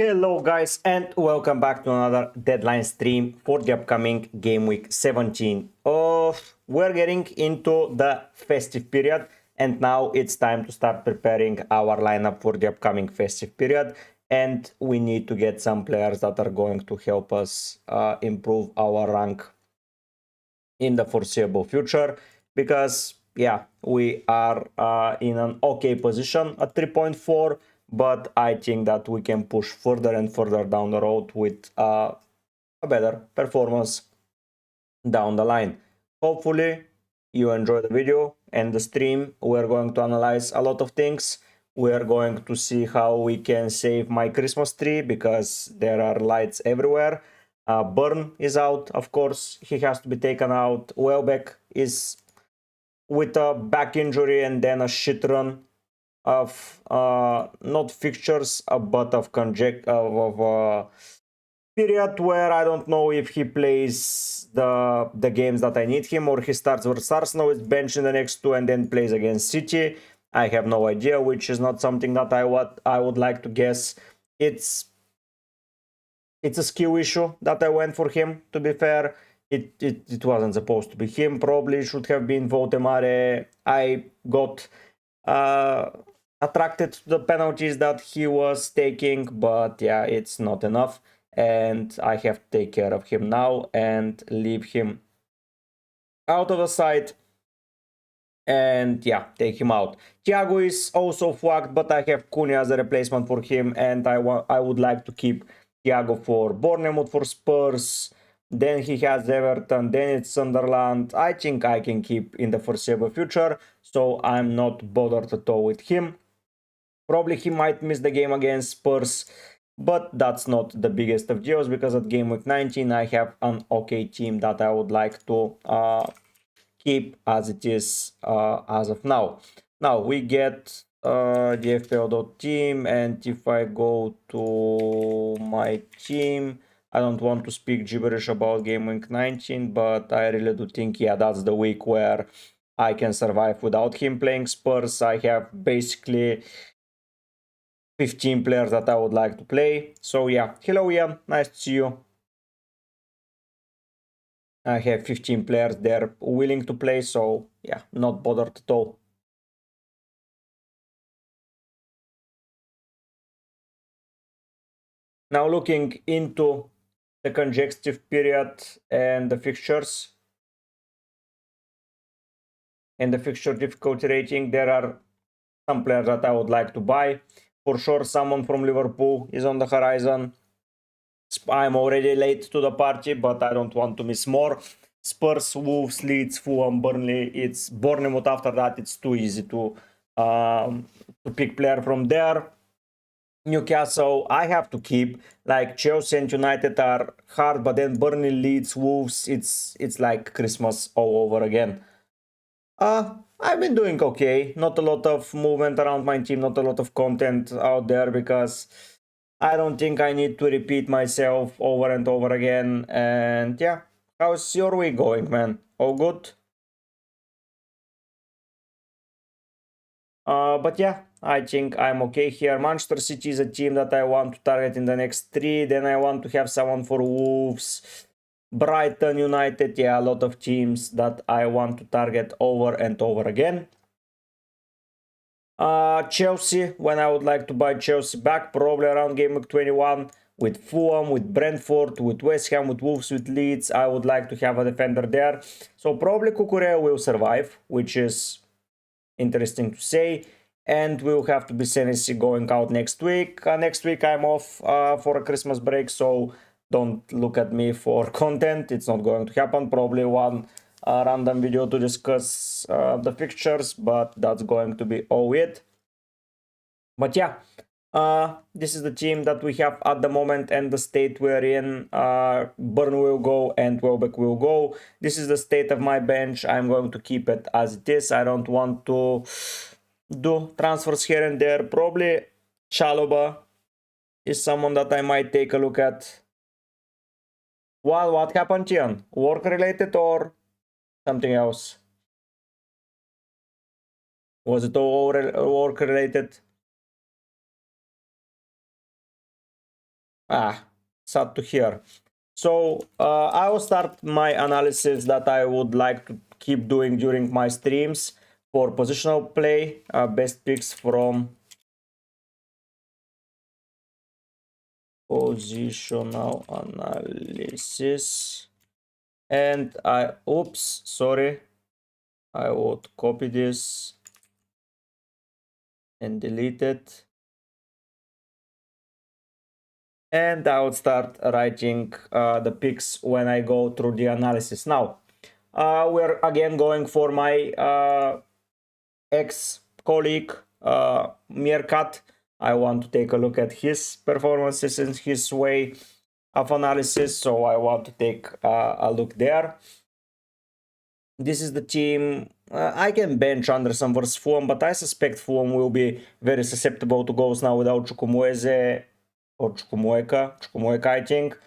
Hello guys and welcome back to another deadline stream for the upcoming game week 17. We're getting into the festive period and now it's time to start preparing our lineup for the upcoming festive period, and we need to get some players that are going to help us improve our rank in the foreseeable future, because yeah, we are in an okay position at 3.4, but I think that we can push further and further down the road with a better performance down the line. Hopefully you enjoy the video and the stream. We're going to analyze a lot of things. We're going to see how we can save my Christmas tree because there are lights everywhere. Burn is out, of course, he has to be taken out. Welbeck is with a back injury and then a shit run of not fixtures, but of period where I don't know if he plays the games that I need him, or he starts versus Arsenal, is benched in the next two and then plays against City. I have no idea, which is not something that I would like to guess. It's a skill issue that I went for him, to be fair. It wasn't supposed to be him. Probably should have been Votemare. I got attracted to the penalties that he was taking, but yeah, it's not enough. And I have to take care of him now and leave him out of the side. And yeah, take him out. Thiago is also fucked, but I have Cunha as a replacement for him, and I would like to keep Thiago for Bournemouth, for Spurs. Then he has Everton, then it's Sunderland. I think I can keep in the foreseeable future, so I'm not bothered at all with him. Probably he might miss the game against Spurs, but that's not the biggest of deals, because at game week 19 I have an okay team that I would like to keep as it is as of now. Now we get the FPL team, and if I go to my team, I don't want to speak gibberish about game week 19, but I really do think, yeah, that's the week where I can survive without him playing Spurs. I have basically 15 players that I would like to play. So yeah, hello Ian, nice to see you. I have 15 players there willing to play, so yeah, not bothered at all. Now looking into the congestive period and the fixtures and the fixture difficulty rating, there are some players that I would like to buy. For sure, someone from Liverpool is on the horizon. I'm already late to the party, but I don't want to miss more. Spurs, Wolves, Leeds, Fulham, Burnley. It's Bournemouth after that. It's too easy to pick player from there. Newcastle, I have to keep. Like Chelsea and United are hard, but then Burnley, Leeds, Wolves, it's like Christmas all over again. I've been doing okay. Not a lot of movement around my team, not a lot of content out there, because I don't think I need to repeat myself over and over again. And yeah, how's your week going, man? All good? But yeah, I think I'm okay here. Manchester City is a team that I want to target in the next 3. Then I want to have someone for Wolves. Brighton, United, yeah, a lot of teams that I want to target over and over again. Chelsea, when I would like to buy Chelsea back, probably around game week 21, with Fulham, with Brentford, with West Ham, with Wolves, with Leeds. I would like to have a defender there. So probably Cucurella will survive, which is interesting to say. And we'll have to be Senesi going out next week. Next week I'm off for a Christmas break, so don't look at me for content. It's not going to happen. Probably one random video to discuss the fixtures, but that's going to be all it. But yeah, this is the team that we have at the moment and the state we're in. Burn will go and Welbeck will go. This is the state of my bench. I'm going to keep it as it is. I don't want to do transfers here and there. Probably Chalobah is someone that I might take a look at. Well, what happened, Tian? Work related or something else? Was it all work related? sad to hear. So I will start my analysis that I would like to keep doing during my streams for positional play, best picks from positional analysis. And I would copy this and delete it. And I would start writing the picks when I go through the analysis. Now, we're again going for my ex-colleague, Meerkat. I want to take a look at his performances and his way of analysis, so I want to take a look there. This is the team. I can bench Anderson versus Fulham, but I suspect Fulham will be very susceptible to goals now without Chukwueze or Chukwuemeka, I think.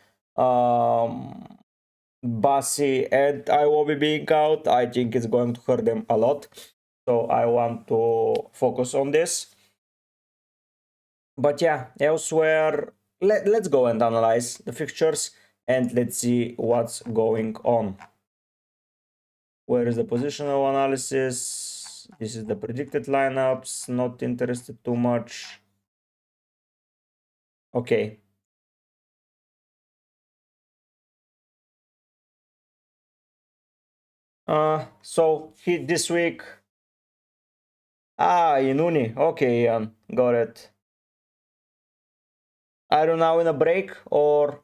Bassi and Iwobi being out, I think it's going to hurt them a lot. So I want to focus on this. But yeah, elsewhere, let's go and analyze the fixtures and let's see what's going on. Where is the positional analysis? This is the predicted lineups. Not interested too much. Okay. So this week. Inuni. Okay, got it. Are you now in a break or?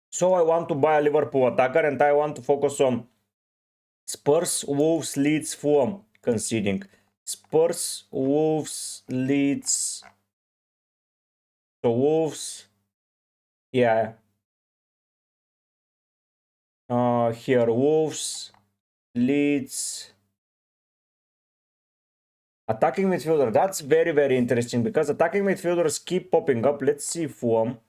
So I want to buy a Liverpool attacker and I want to focus on Spurs, Wolves, Leeds, Fulham conceding. Spurs, Wolves, Leeds. So Wolves. Yeah. Here Wolves, Leeds. Attacking midfielder. That's very, very interesting because attacking midfielders keep popping up. Let's see Fulham.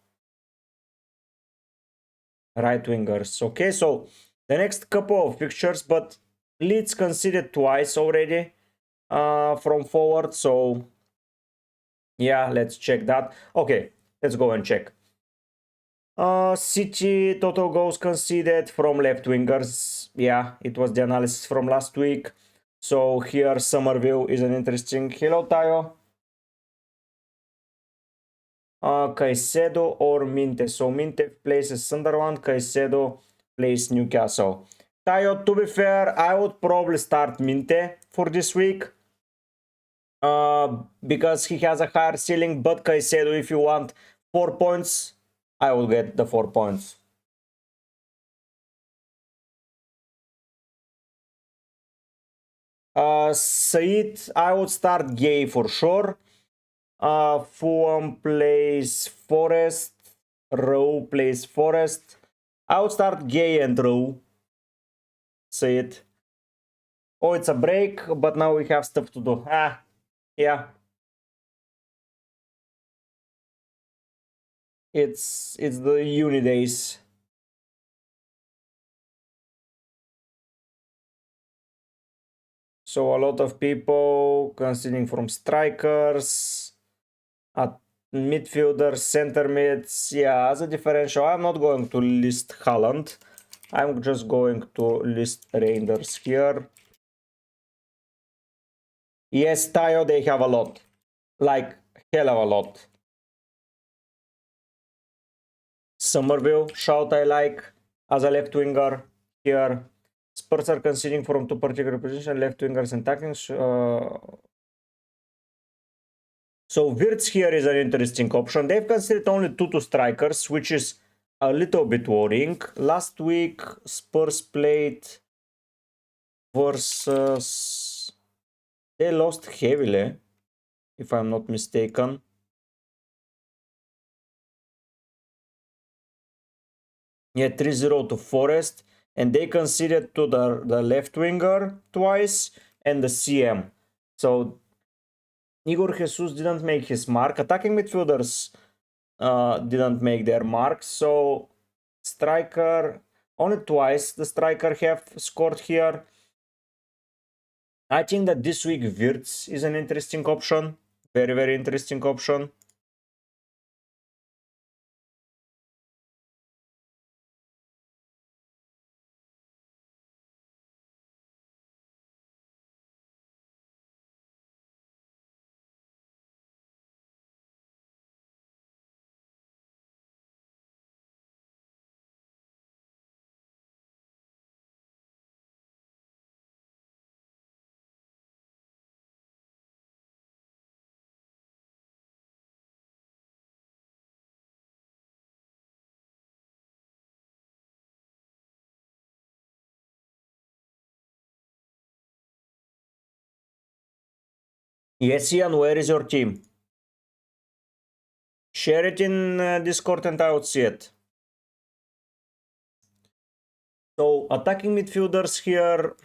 Right wingers. Okay, so the next couple of fixtures, but Leeds conceded twice already from forward. So yeah, let's check that. Okay, let's go and check. City total goals conceded from left wingers. Yeah, it was the analysis from last week. So here Somerville is an interesting. Hello, Tayo. Caicedo or Minte. So Minte places Sunderland, Caicedo plays Newcastle. Tayo, to be fair, I would probably start Minte for this week. Because he has a higher ceiling, but Caicedo, if you want 4 points, I will get the 4 points. Said, I would start Gay for sure. Fulham plays Forest. Rowe plays Forest. I would start Gay and Rowe. Said. Oh, it's a break, but now we have stuff to do. Yeah. It's the uni days. So a lot of people considering from strikers, at midfielders, center mids. Yeah, as a differential, I'm not going to list Haaland. I'm just going to list Reinders here. Yes, Tayo, they have a lot. Like, hell of a lot. Somerville, shout I like, as a left winger here. Spurs are conceding from two particular positions, left wingers and attacking. So Wirtz here is an interesting option. They've considered only 2 strikers, which is a little bit worrying. Last week, Spurs played versus... They lost heavily, if I'm not mistaken. Yeah, 3-0 to Forest. And they conceded to the left winger twice and the CM. So Igor Jesus didn't make his mark. Attacking midfielders, didn't make their mark. So striker, only twice the striker have scored here. I think that this week Wirtz is an interesting option. Very, very interesting option. Yes, Ian, where is your team? Share it in Discord and I would see it. So attacking midfielders here.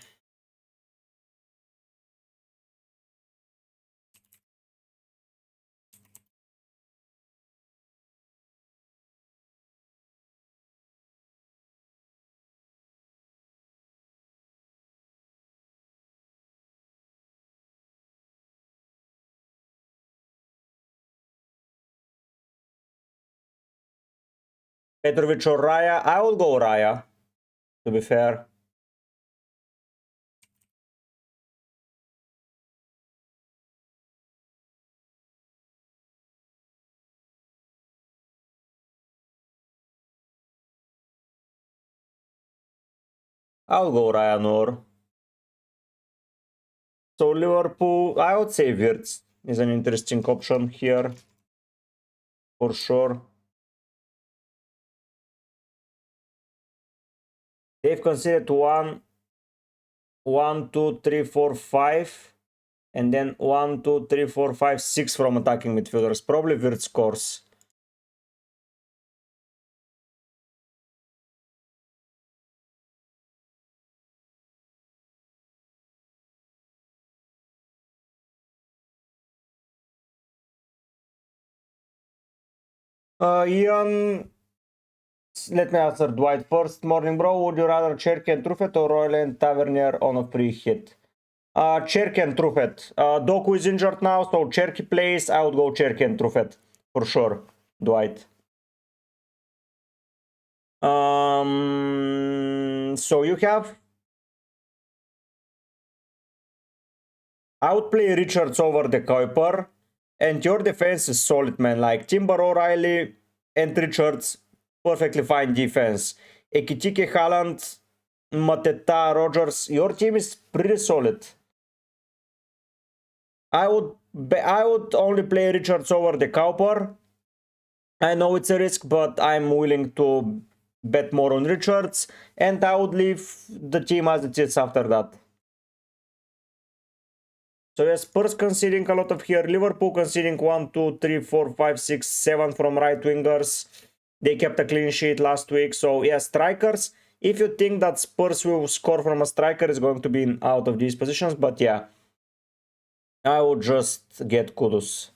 Petrovic or Raya? I will go Raya, to be fair. I'll go Raya Noor. So Liverpool, I would say Wirtz is an interesting option here, for sure. They've conceded 1, 2, 3, 4, 5, and then 1, 2, 3, 4, 5, 6 from attacking midfielders. Probably Wirtz scores. Ian, let me answer Dwight first. Morning, bro. Would you rather Cherky and Truffet or Royal and Tavernier on a free hit? Cherky and Truffet. Doku is injured now, so Cherky plays. I would go Cherky and Truffet for sure. Dwight. So you have. I would play Richards over the Kuiper, and your defense is solid, man. Like Timber, O'Reilly, and Richards, perfectly fine defense. Ekitike, Haaland, Mateta, Rogers, your team is pretty solid. I would only play Richards over the Kuiper. I know it's a risk, but I'm willing to bet more on Richards, and I would leave the team as it is after that. So yes, Spurs conceding a lot of here. Liverpool conceding 1, 2, 3, 4, 5, 6, 7 from right wingers. They kept a clean sheet last week. So yeah, strikers. If you think that Spurs will score from a striker, it's going to be out of these positions. But yeah, I would just get Kudus.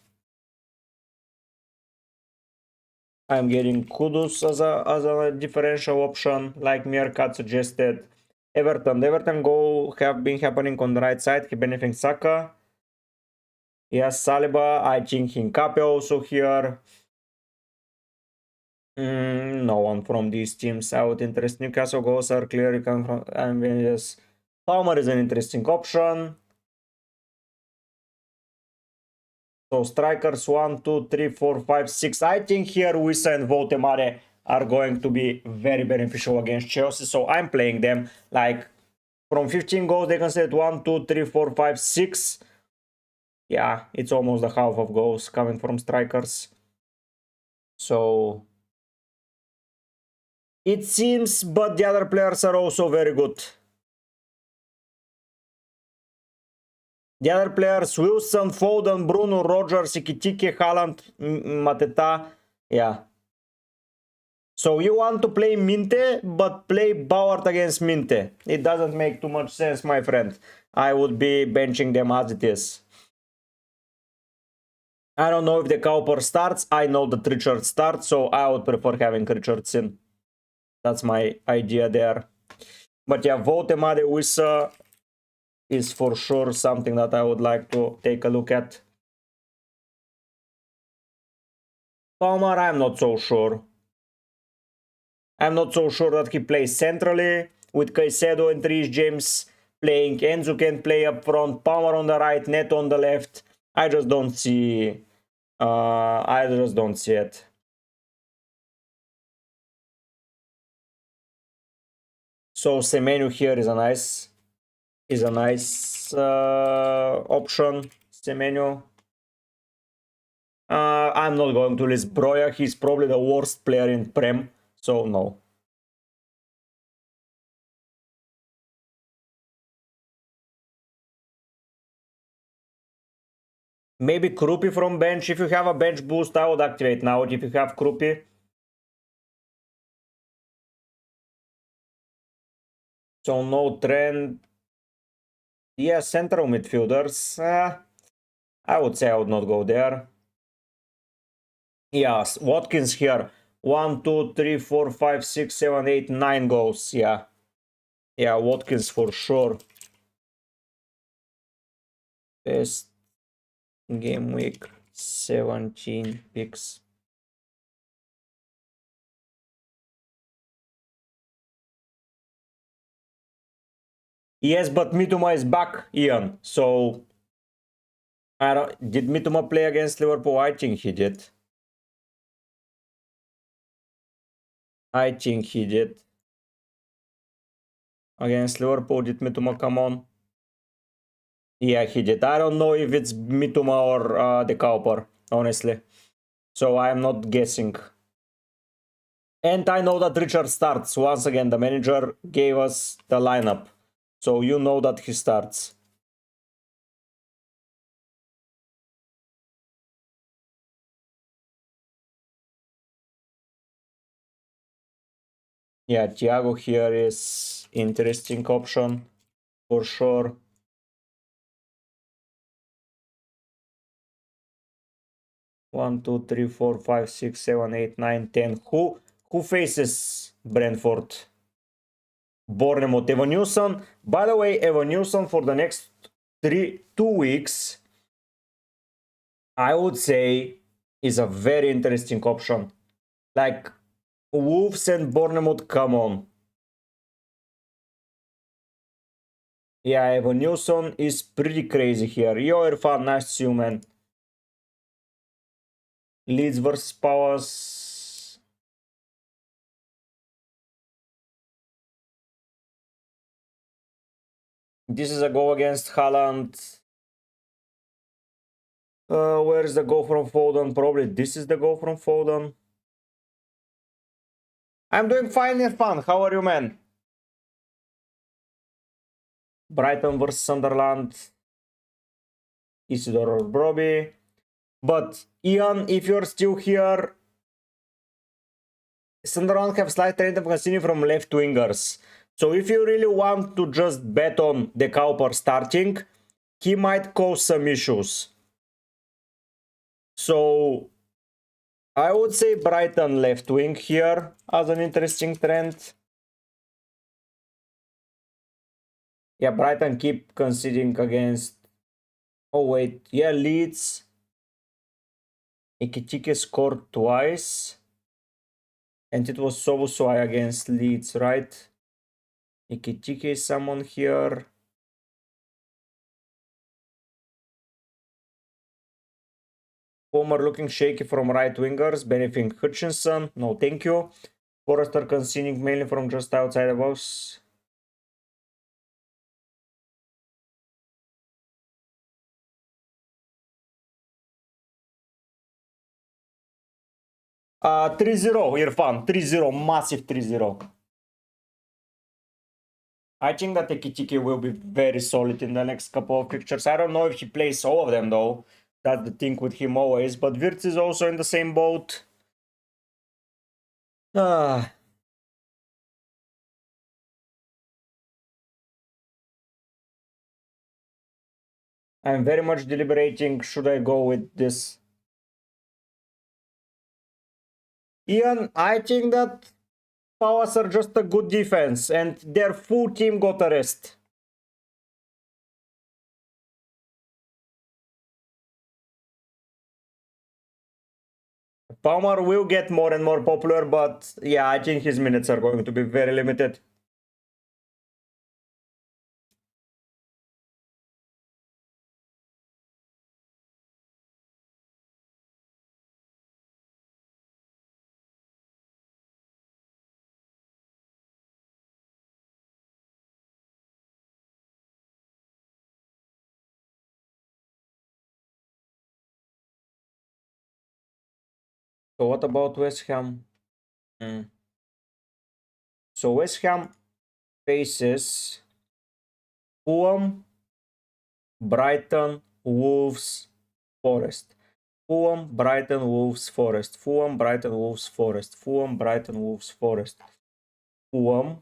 I'm getting Kudus as a differential option, like Meerkat suggested. Everton goal have been happening on the right side. He benefiting Saka. Yes, Saliba. I think Hincapié also here. No one from these teams out interest. Newcastle goals are clearly come from. I mean, yes, Palmer is an interesting option. So strikers 1, 2, 3, 4, 5, 6. I think here Wissa and Votemare are going to be very beneficial against Chelsea. So I'm playing them. Like from 15 goals, they can set 1, 2, 3, 4, 5, 6. Yeah, it's almost the half of goals coming from strikers. So it seems, but the other players are also very good. The other players, Wilson, Foden, Bruno, Rogers, Ekitike, Haaland, Mateta. Yeah. So you want to play Minte, but play Bauer against Minte. It doesn't make too much sense, my friend. I would be benching them as it is. I don't know if the Cowper starts. I know that Richard starts, so I would prefer having Richards in. That's my idea there. But yeah, Votemade Wissa is for sure something that I would like to take a look at. Palmer, I'm not so sure. I'm not so sure that he plays centrally with Caicedo and Reece James playing. Enzo can play up front, Palmer on the right, Neto on the left. I just don't see. I just don't see it. So Semenyo here is a nice option. Semenyo. I'm not going to list Broja. He's probably the worst player in Prem, so no. Maybe Krupi from bench. If you have a bench boost, I would activate now if you have Krupi. So no trend. Yeah, central midfielders. I would say I would not go there. Yes, Watkins here. 1, 2, 3, 4, 5, 6, 7, 8, 9 goals. Yeah. Yeah, Watkins for sure. Best game week 17 picks. Yes, but Mitoma is back, Ian. So I don't, did Mitoma play against Liverpool? I think he did. I think he did. Against Liverpool, did Mitoma come on? Yeah, he did. I don't know if it's Mitoma or the Cowper, honestly. So I'm not guessing. And I know that Richard starts. Once again, the manager gave us the lineup. So you know that he starts. Yeah, Thiago here is interesting option for sure. One, two, three, four, five, six, seven, eight, nine, 10. Who faces Brentford? Bournemouth. Evan Newson. By the way, Evan Newson for the next 2 weeks, I would say, is a very interesting option. Like Wolves and Bournemouth, come on. Yeah, Evan Newson is pretty crazy here. Yo, Irfan, nice to see you, man. Leeds versus Palace. This is a goal against Haaland. Where is the goal from Foden? Probably this is the goal from Foden. I'm doing fine, Irfan. How are you, man? Brighton versus Sunderland. Isidore or Broby. But Ian, if you're still here, Sunderland have slight trend of continuing from left wingers. So if you really want to just bet on the Cowper starting, he might cause some issues. So I would say Brighton left wing here as an interesting trend. Yeah, Brighton keep conceding against... Oh wait, yeah, Leeds. Ekitike scored twice. And it was Sobuswai against Leeds, right? Ekitike is someone here. Palmer looking shaky from right wingers, benefiting Hutchinson. No, thank you. Forrester conceding mainly from just outside the box. 3-0, Irfan. 3-0, massive 3-0. I think that Ekitike will be very solid in the next couple of fixtures. I don't know if he plays all of them though. That's the thing with him always. But Wirtz is also in the same boat. Ah. I'm very much deliberating. Should I go with this Ian, I think that Palace are just a good defense and their full team got a rest. Palmer will get more and more popular, but yeah, I think his minutes are going to be very limited. So what about West Ham? So West Ham faces Fulham, Brighton, Wolves, Forest. Fulham, Brighton, Wolves, Forest. Fulham, Brighton, Wolves, Forest. Fulham, Brighton, Wolves, Forest. Fulham,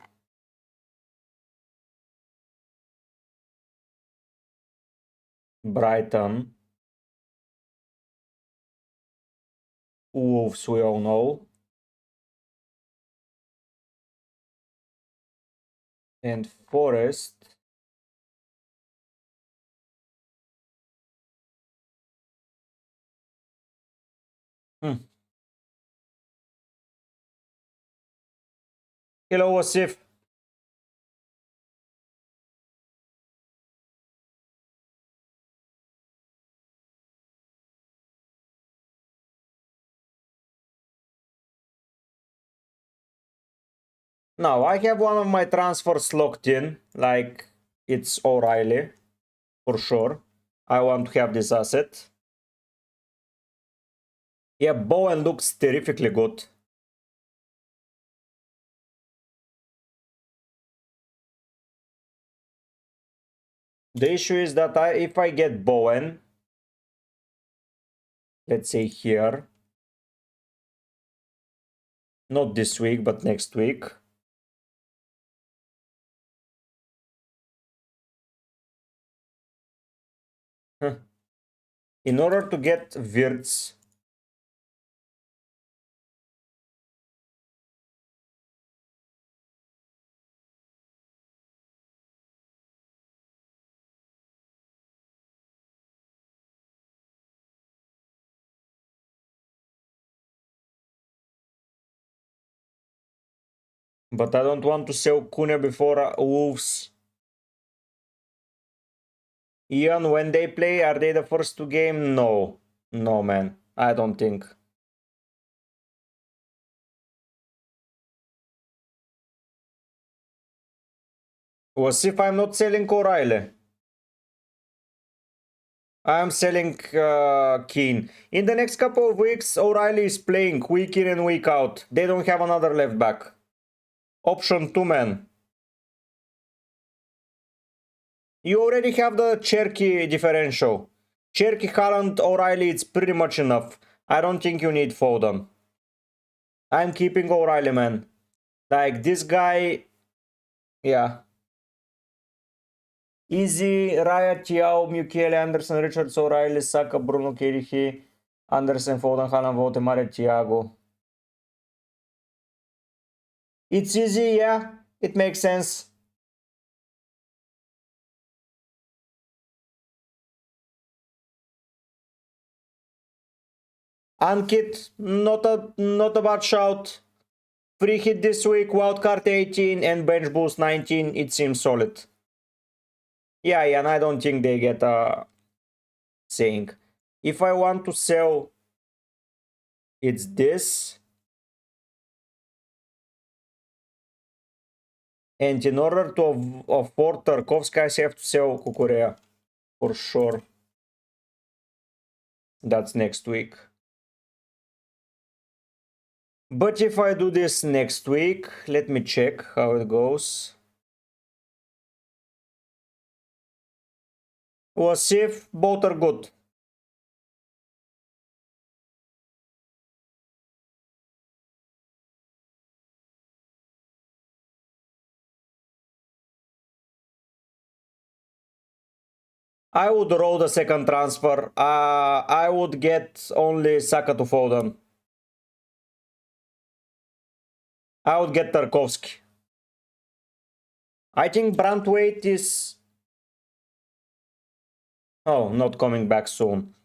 Brighton, Wolves, we all know. And Forest. Hello, Wasif. Now, I have one of my transfers locked in, like it's O'Reilly, for sure. I want to have this asset. Yeah, Bowen looks terrifically good. The issue is that if I get Bowen, let's say here, not this week, but next week. In order to get Wirtz, but I don't want to sell Cunha before Wolves. Ian, when they play, are they the first two game? No. No, man. I don't think. Was if I'm not selling O'Reilly. I'm selling Keane. In the next couple of weeks, O'Reilly is playing week in and week out. They don't have another left back. Option 2 man. You already have the Cherky differential. Cherky, Haaland, O'Reilly, it's pretty much enough. I don't think you need Foden. I'm keeping O'Reilly, man. Like, this guy... Yeah. Easy, Raya, Thiaw, Michele, Anderson, Richards, O'Reilly, Saka, Bruno, Kirihi, Anderson, Foden, Haaland, Votemare, Thiago. It's easy, yeah. It makes sense. Ankit, not a bad shout. Free hit this week, wildcard 18 and bench boost 19. It seems solid. Yeah, and I don't think they get a saying. If I want to sell, it's this. And in order to afford Tarkovsky, I have to sell Kukurea. For sure. That's next week. But if I do this next week, let me check how it goes. Was if both are good. I would roll the second transfer. I would get only Saka to Foden. I would get Tarkovsky. I think Brandwaite is... Oh, not coming back soon.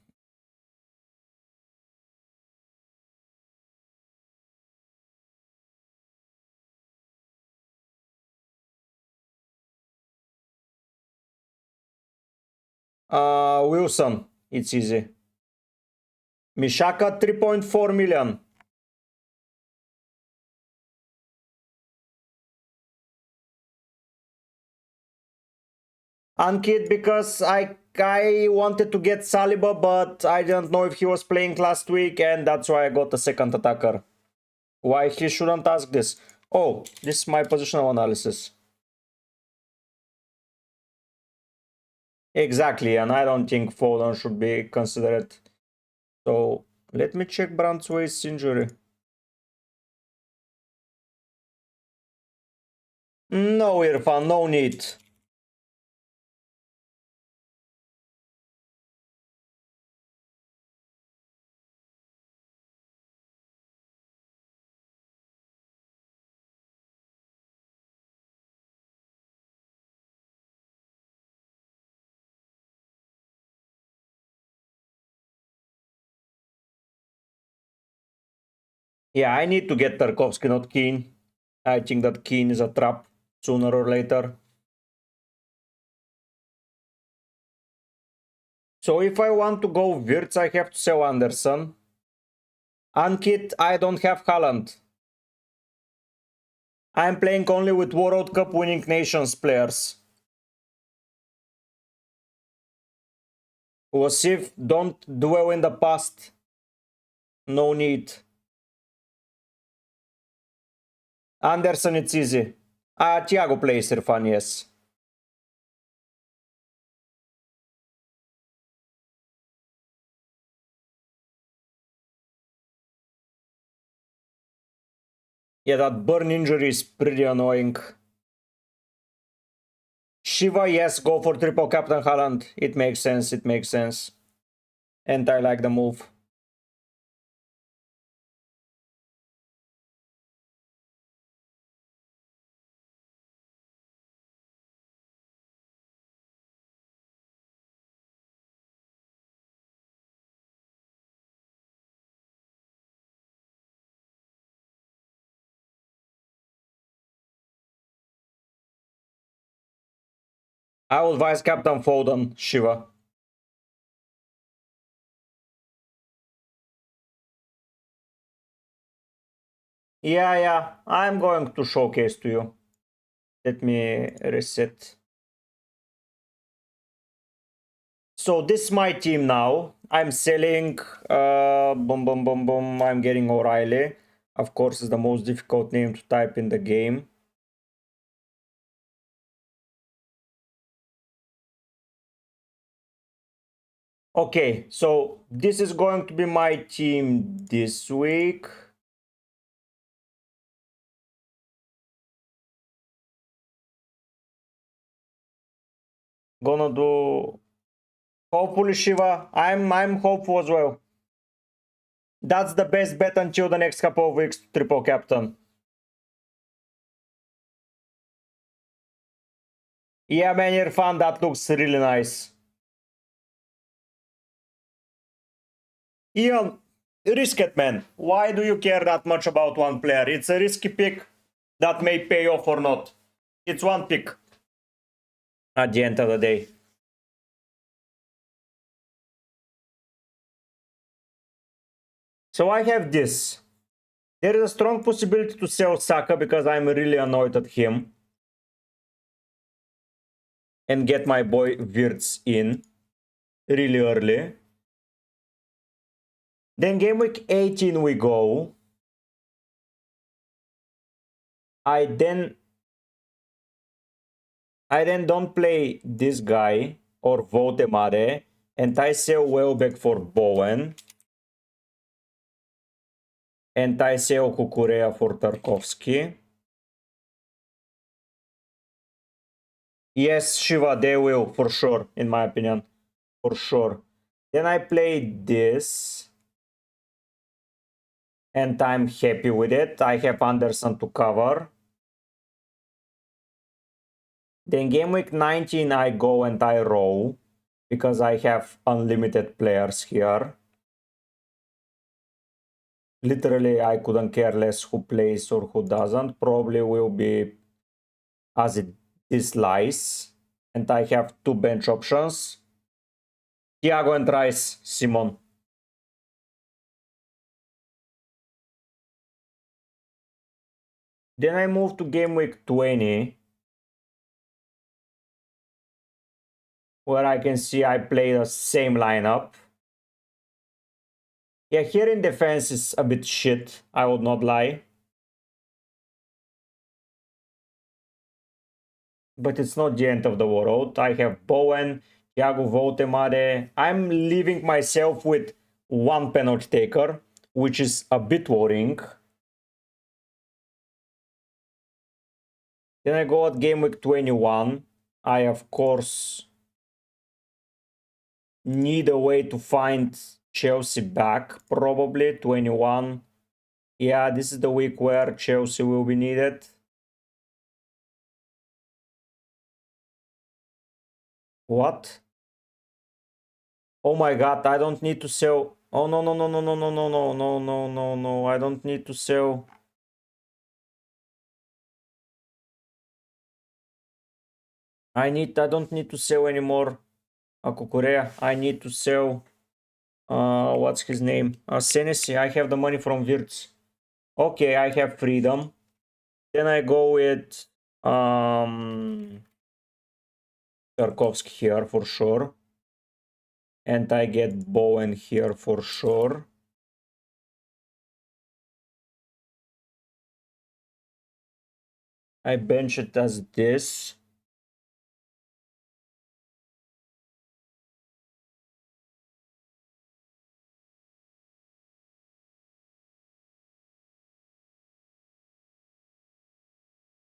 Wilson, it's easy. Mishaka, 3.4 million. Ankit, because I wanted to get Saliba, but I didn't know if he was playing last week, and that's why I got a second attacker. Why he shouldn't ask this? Oh, this is my positional analysis. Exactly, and I don't think Foden should be considered. So let me check Brandwaite's injury. No, Irfan, no need. Yeah, I need to get Tarkovsky, not Keane. I think that Keane is a trap sooner or later. So if I want to go Wirtz, I have to sell Anderson. Ankit, I don't have Haaland. I'm playing only with World Cup winning nations players. Wasif, don't dwell in the past. No need. Anderson, it's easy. Thiago plays Irfan, yes. Yeah, that burn injury is pretty annoying. Shiva, yes, go for triple captain Haaland. It makes sense, it makes sense. And I like the move. I will vice captain Foden, Shiva. Yeah, I'm going to showcase to you. Let me reset. So this is my team now. I'm selling, boom. I'm getting O'Reilly. Of course, it's the most difficult name to type in the game. Okay, so this is going to be my team this week. Gonna do, hopefully, Shiva. I'm hopeful as well. That's the best bet until the next couple of weeks, triple captain. Yeah, man, Irfan, that looks really nice. Ian, risk it, man. Why do you care that much about one player? It's a risky pick that may pay off or not. It's one pick at the end of the day. So I have this. There is a strong possibility to sell Saka because I'm really annoyed at him. And get my boy Wirtz in really early. Then game week 18 we go. I then don't play this guy or Votemare, and I sell Welbeck for Bowen. And I sell Kukurea for Tarkovsky. Yes, Shiva, they will, for sure, in my opinion. For sure. Then I play this. and I'm happy with it. I have Anderson to cover. Then game week 19 I go and I roll because I have unlimited players here. Literally, I couldn't care less who plays or who doesn't. Probably will be as it is lies. And I have two bench options. Thiago and Rice, Simon. Then I move to game week 20, where I can see I play the same lineup. Yeah, here in defense is a bit shit, I would not lie. But it's not the end of the world. I have Bowen, Thiago Voltemade. I'm leaving myself with one penalty taker, which is a bit worrying. Then I go at game week 21. I, of course, need a way to find Chelsea back, probably 21. Yeah, this is the week where Chelsea will be needed. What? Oh my god, I don't need to sell. Oh no, no, no, no, no, no, no, no, no, no, no, no. I don't need to sell. I don't need to sell anymore Akukurea. I need to sell what's his name? Senesi. I have the money from Virts. Okay, I have freedom. Then I go with Tarkovsky here for sure. And I get Bowen here for sure. I bench it as this.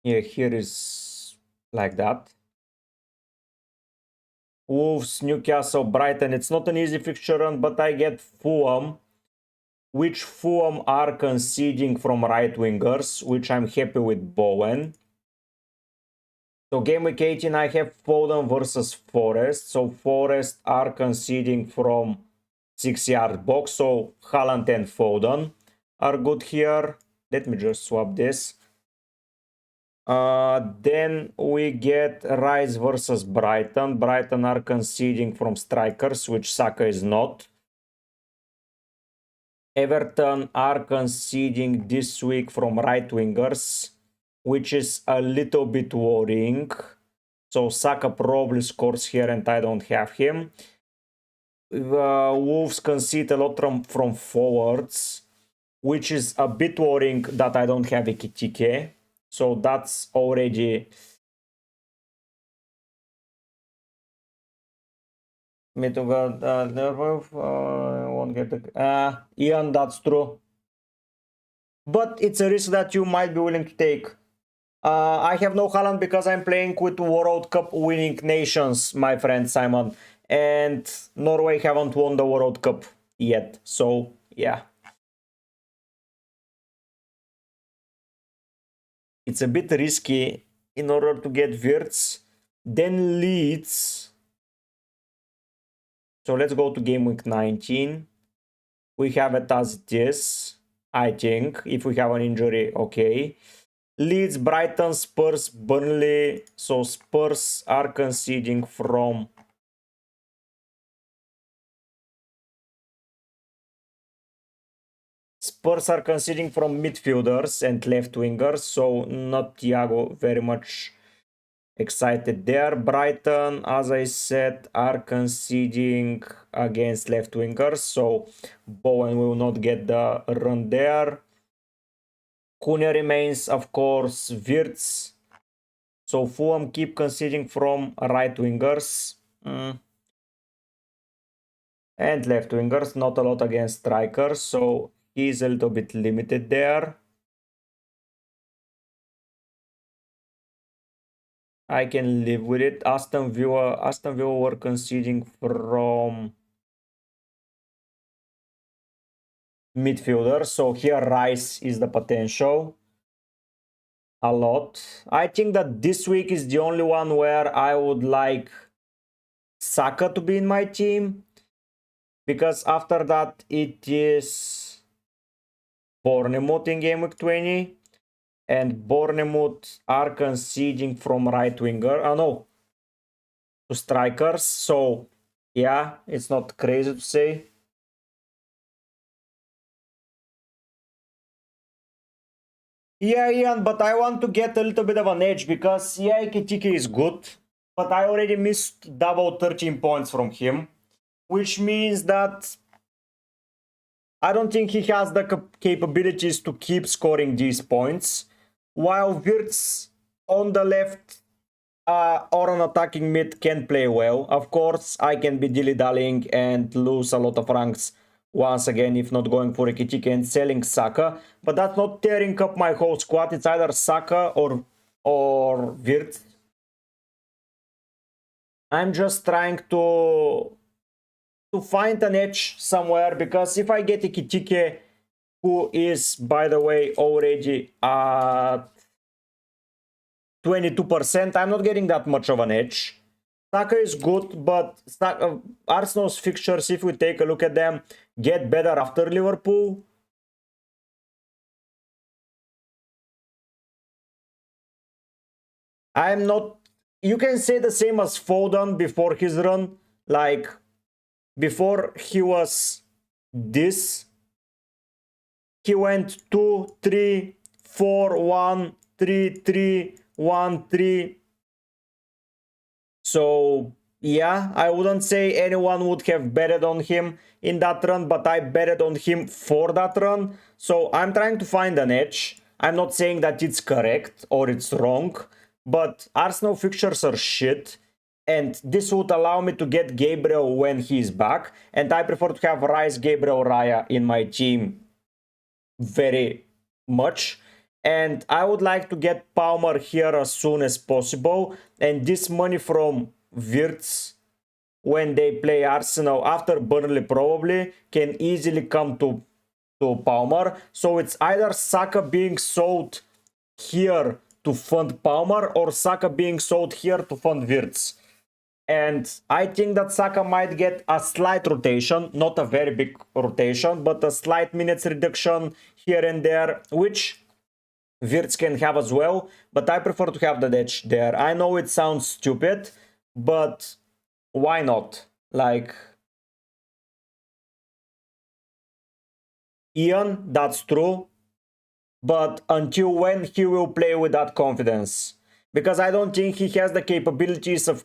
Yeah, here is like that. Wolves, Newcastle, Brighton. It's not an easy fixture run, but I get Fulham, which Fulham are conceding from right wingers, which I'm happy with Bowen. So game week 18, I have Foden versus Forest. So Forest are conceding from 6-yard box. So Haaland and Foden are good here. Let me just swap this. Then we get Rice versus Brighton. Brighton are conceding from strikers, which Saka is not. Everton are conceding this week from right wingers, which is a little bit worrying. So Saka probably scores here and I don't have him. Wolves concede a lot from forwards, which is a bit worrying that I don't have Ekitike. So that's already... won't get the... Ian, that's true. But it's a risk that you might be willing to take. I have no Haaland because I'm playing with World Cup winning nations, my friend Simon. And Norway haven't won the World Cup yet. So, yeah. It's a bit risky in order to get Wirtz. Then Leeds. So let's go to game week 19. We have it as it is, I think. If we have an injury, okay. Leeds, Brighton, Spurs, Burnley. So Spurs are conceding from... Spurs are conceding from midfielders and left wingers. So not Thiago, very much excited there. Brighton, as I said, are conceding against left wingers. So Bowen will not get the run there. Cunha remains, of course, Wirtz. So Fulham keep conceding from right wingers. And left wingers, not a lot against strikers. So he's a little bit limited there. I can live with it. Aston Villa were conceding from midfielder. So here Rice is the potential. A lot. I think that this week is the only one where I would like Saka to be in my team. Because after that it is Bournemouth in game week 20. And Bournemouth are conceding from right winger. Oh no. To strikers. So yeah, it's not crazy to say. Yeah, Ian, but I want to get a little bit of an edge because yeah, Ekitike is good, but I already missed double 13 points from him, which means that I don't think he has the capabilities to keep scoring these points, while Wirtz on the left or on attacking mid can play well. Of course, I can be dilly-dallying and lose a lot of ranks once again if not going for Ekitike and selling Saka, but that's not tearing up my whole squad. It's either Saka or Wirtz. I'm just trying to find an edge somewhere, because if I get Ekitike, who is, by the way, already at 22%, I'm not getting that much of an edge. Saka is good, but Arsenal's fixtures, if we take a look at them, get better after Liverpool. I'm not... You can say the same as Foden before his run. Like, before he was this, he went 2, 3, 4, 1, 3, 3, 1, 3. So yeah, I wouldn't say anyone would have betted on him in that run, but I betted on him for that run. So I'm trying to find an edge. I'm not saying that it's correct or it's wrong, but Arsenal fixtures are shit. And this would allow me to get Gabriel when he's back. And I prefer to have Rice, Gabriel, Raya in my team very much. And I would like to get Palmer here as soon as possible. And this money from Wirtz, when they play Arsenal after Burnley probably, can easily come to Palmer. So it's either Saka being sold here to fund Palmer or Saka being sold here to fund Wirtz. And I think that Saka might get a slight rotation, not a very big rotation, but a slight minutes reduction here and there, which Wirtz can have as well, but I prefer to have the edge there. I know it sounds stupid, but why not? Like, Ian, that's true, but until when he will play with that confidence? Because I don't think he has the capabilities of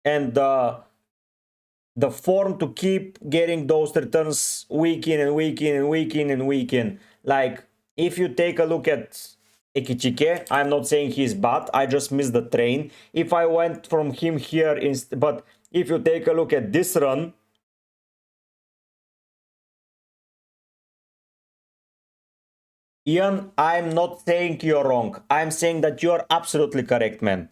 and the form to keep getting those returns week in and week in and week in and week in. Like, if you take a look at Ekitike, I'm not saying he's bad, I just missed the train. If I went from him here, but if you take a look at this run, Ian, I'm not saying you're wrong. I'm saying that you're absolutely correct, man.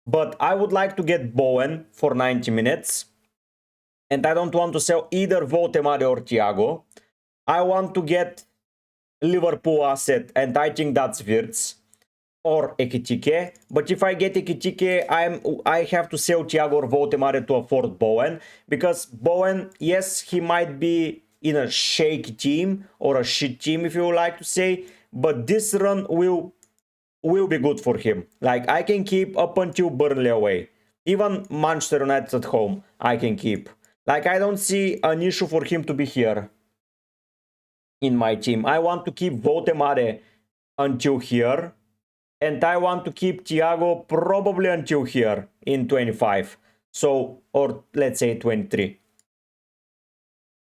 But I would like to get Bowen for 90 minutes. And I don't want to sell either Votemare or Thiago. I want to get Liverpool asset, and I think that's Wirtz or Ekitike. But if I get Ekitike, I have to sell Thiago or Votemare to afford Bowen. Because Bowen, yes, he might be in a shaky team or a shit team, if you would like to say. But this run will be good for him. Like, I can keep up until Burnley away. Even Manchester United at home, I can keep. Like, I don't see an issue for him to be here in my team. I want to keep Votemare until here. And I want to keep Thiago probably until here in 25. So, or let's say 23.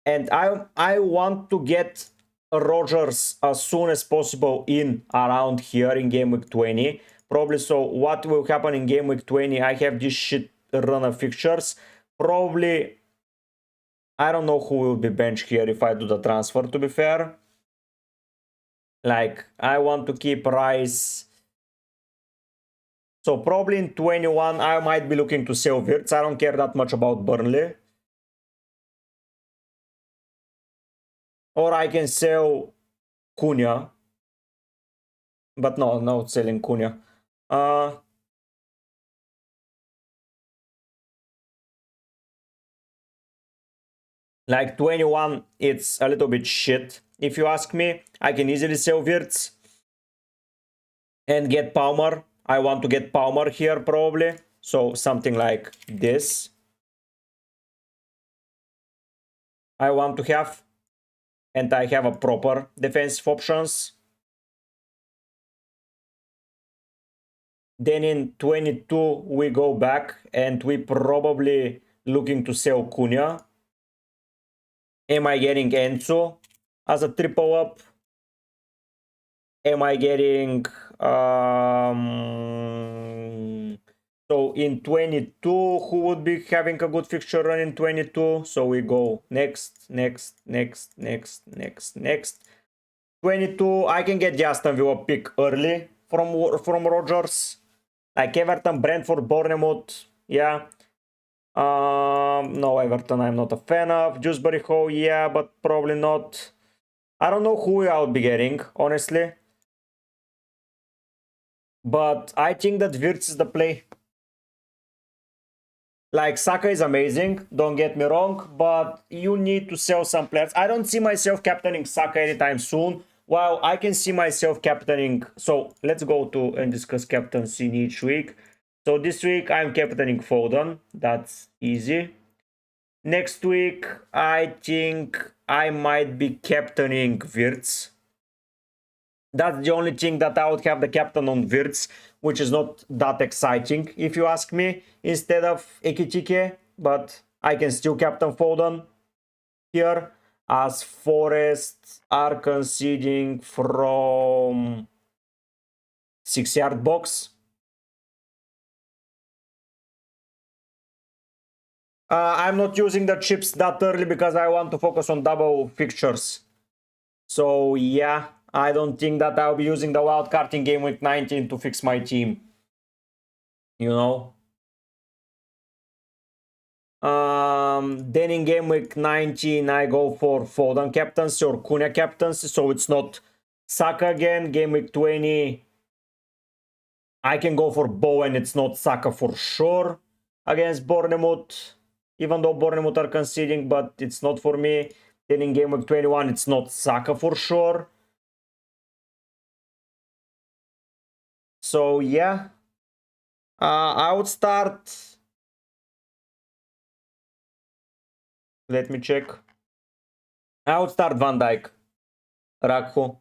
And I want to get Rodgers as soon as possible in around here in game week 20. Probably. So what will happen in game week 20? I have this shit run of fixtures. Probably, I don't know who will be benched here if I do the transfer, to be fair. Like, I want to keep Rice. So probably in 21, I might be looking to sell Wirtz. I don't care that much about Burnley. Or I can sell Cunha. But no, not selling Cunha. Like 21, it's a little bit shit. If you ask me, I can easily sell Wirtz and get Palmer. I want to get Palmer here probably. So something like this. I want to have. And I have a proper defensive options. Then in 22 we go back and we probably looking to sell Cunha. Am I getting Enzo as a triple up? Am I getting so in 22 who would be having a good fixture run in 22? So we go next 22. I can get the Aston Villa pick early from Rogers, like Everton, Brentford, Bournemouth. Yeah. No, Everton I'm not a fan of. Dewsbury Hall, yeah, but probably not. I don't know who I would be getting, honestly. But I think that Wirtz is the play. Like, Saka is amazing, don't get me wrong, but you need to sell some players. I don't see myself captaining Saka anytime soon, while I can see myself captaining... So, let's go to and discuss captaincy in each week. So, this week I'm captaining Foden, that's easy. Next week, I think I might be captaining Wirtz. That's the only thing that I would have the captain on Wirtz, which is not that exciting, if you ask me, instead of Ekitike. But I can still captain Foden here, as Forest are conceding from 6-yard box. I'm not using the chips that early because I want to focus on double fixtures. So yeah, I don't think that I'll be using the wildcard in game week 19 to fix my team. You know? Then in game week 19, I go for Foden captaincy or Cunha captaincy, so it's not Saka again. Game week 20, I can go for Bowen, it's not Saka for sure against Bournemouth, even though Bournemouth are conceding, but it's not for me. Then in game week 21, it's not Saka for sure. So yeah, I would start... Let me check. I would start Van Dijk, Rakho.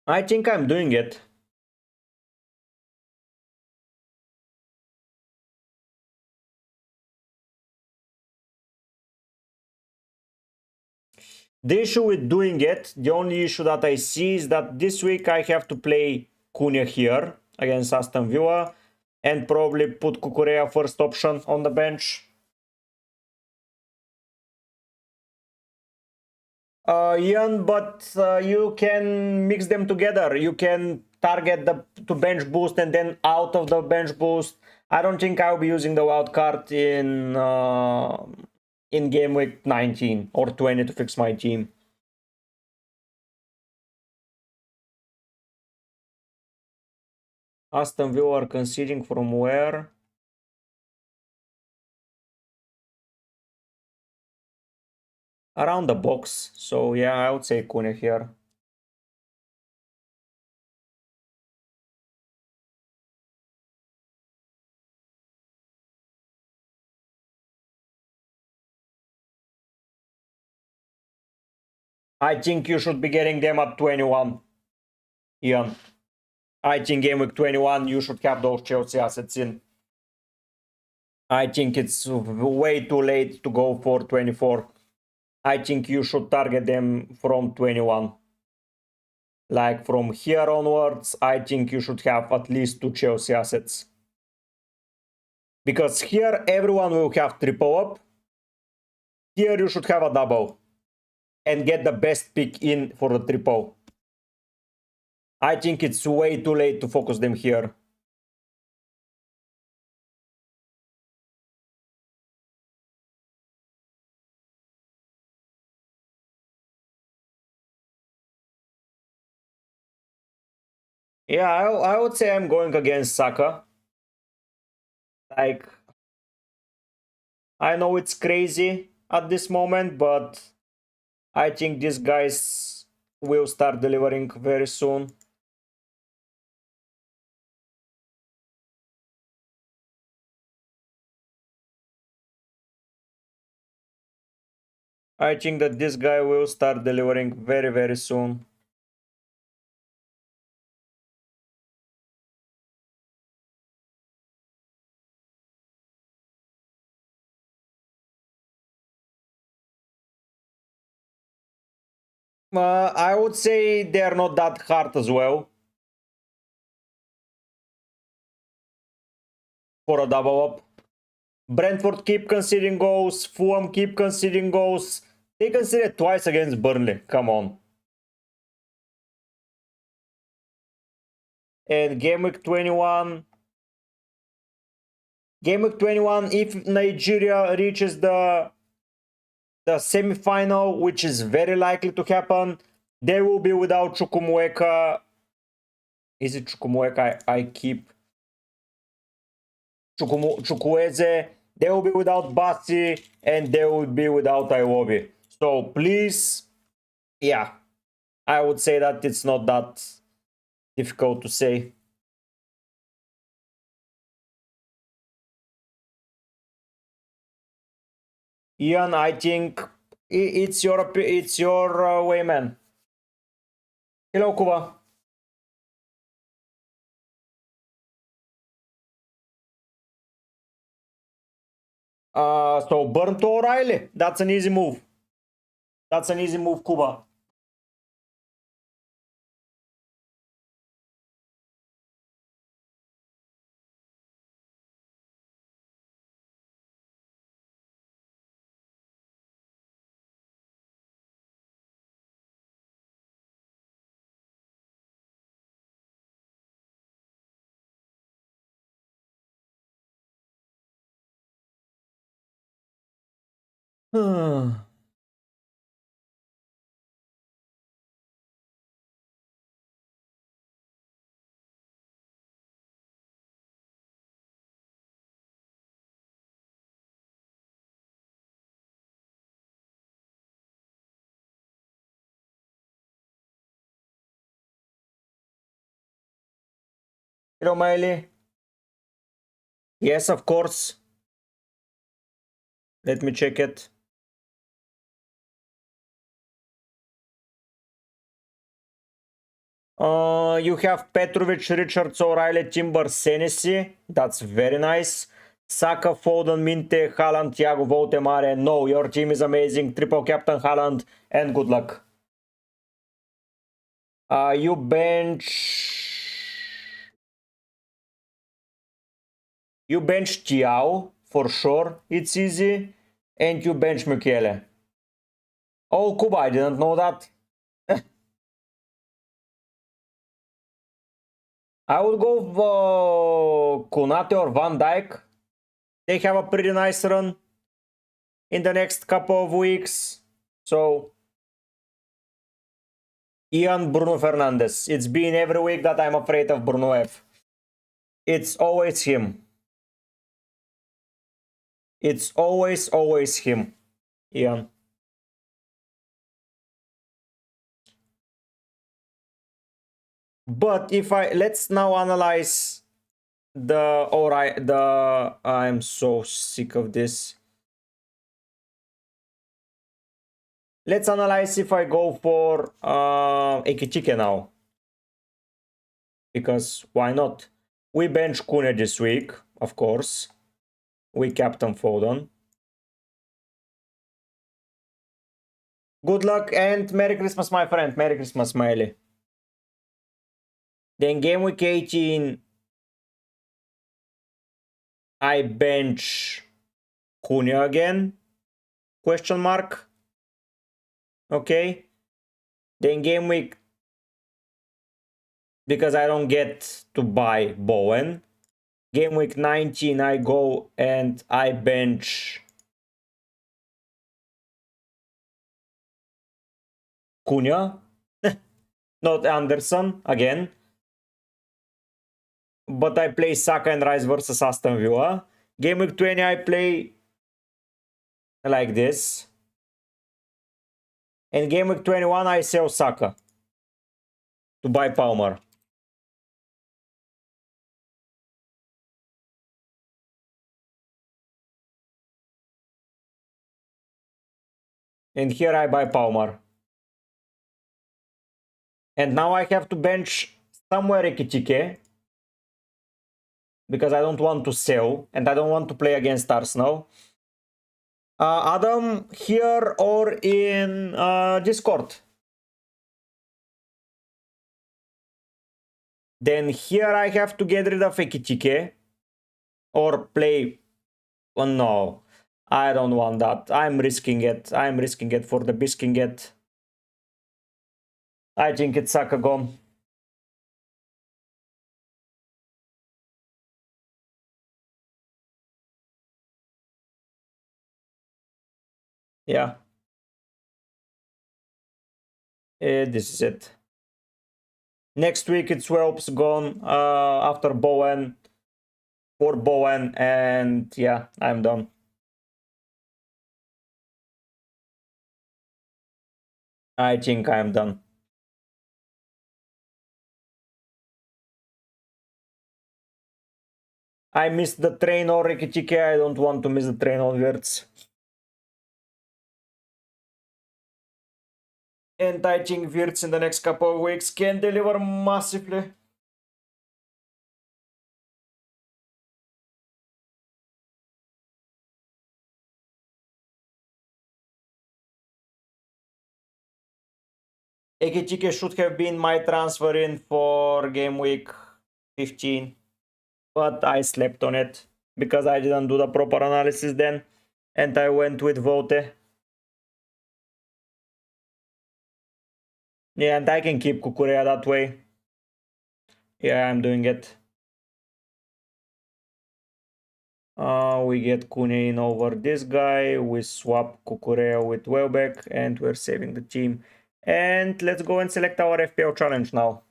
I think I'm doing it. The issue with doing it, the only issue that I see is that this week I have to play Cunha here against Aston Villa and probably put Cucurella first option on the bench. Ian, but you can mix them together. You can target the to bench boost and then out of the bench boost. I don't think I'll be using the wild card in game week 19 or 20 to fix my team. Aston Villa are conceding from where? Around the box. So yeah, I would say Cunha here. I think you should be getting them at 21. Ian. I think game week 21 you should have those Chelsea assets in. I think it's way too late to go for 24. I think you should target them from 21. Like from here onwards, I think you should have at least 2 Chelsea assets. Because here everyone will have triple up. Here you should have a double. And get the best pick in for the triple. I think it's way too late to focus them here. Yeah, I would say I'm going against Saka. Like, I know it's crazy at this moment, but I think these guys will start delivering very soon. I think that this guy will start delivering very, very soon. I would say they're not that hard as well for a double up. Brentford keep conceding goals. Fulham keep conceding goals. They conceded twice against Burnley. Come on. And game week 21. Game week 21, if Nigeria reaches the semi-final, which is very likely to happen, they will be without Chukwuemeka. Is it Chukwuemeka? I keep Chukwueze. They will be without Basi, and they will be without Iwobi. So please, yeah, I would say that it's not that difficult to say. Ian, I think it's your way, man. Hello, Kuba. So burn to O'Reilly. That's an easy move. That's an easy move, Kuba. Hello, Miley. Yes, of course. Let me check it. You have Petrovic, Richards, O'Reilly, Timber, Senesi. That's very nice. Saka, Foden, Minte, Haaland, Thiago, Votemare. No, your team is amazing. Triple captain Haaland, and good luck. You bench Tiao for sure. It's easy, and you bench Michele. Oh, Kuba, I didn't know that. I would go Konate or Van Dijk. They have a pretty nice run in the next couple of weeks. So, Ian, Bruno Fernandes. It's been every week that I'm afraid of Bruno F. It's always him. It's always him, Ian. But if let's now analyze I'm so sick of this. Let's analyze if I go for Ekitike now. Because why not? We bench Kune this week, of course. We captain Foden. Good luck and Merry Christmas, my friend. Merry Christmas, Smiley. Then game week 18, I bench Cunha again? Question mark. Okay. Then game week, because I don't get to buy Bowen. Game week 19, I go and I bench Cunha. Not Anderson again. but I play Saka and Rice versus Aston Villa. Game week 20, I play like this. And game week 21, I sell Saka to buy Palmer. And here I buy Palmer. And now I have to bench somewhere Ekitike, because I don't want to sell and I don't want to play against Arsenal. Adam, here or in Discord? Then here I have to get rid of Ekitike or play. Oh no, I don't want that. I'm risking it. I'm risking it for the biscuit. I think it's Saka gone. Yeah. This is it. Next week it's Welps gone after Bowen, for Bowen, and yeah, I'm done. I think I'm done. I missed the train on Rekitike. I don't want to miss the train on Wirtz. And I think Wirtz in the next couple of weeks can deliver massively. Ekitike should have been my transfer in for game week 15, but I slept on it because I didn't do the proper analysis then, and I went with Vote. Yeah, and I can keep Kukurea that way. Yeah, I'm doing it. We get Kune in over this guy. We swap Kukurea with Welbeck, and we're saving the team. And let's go and select our FPL challenge now.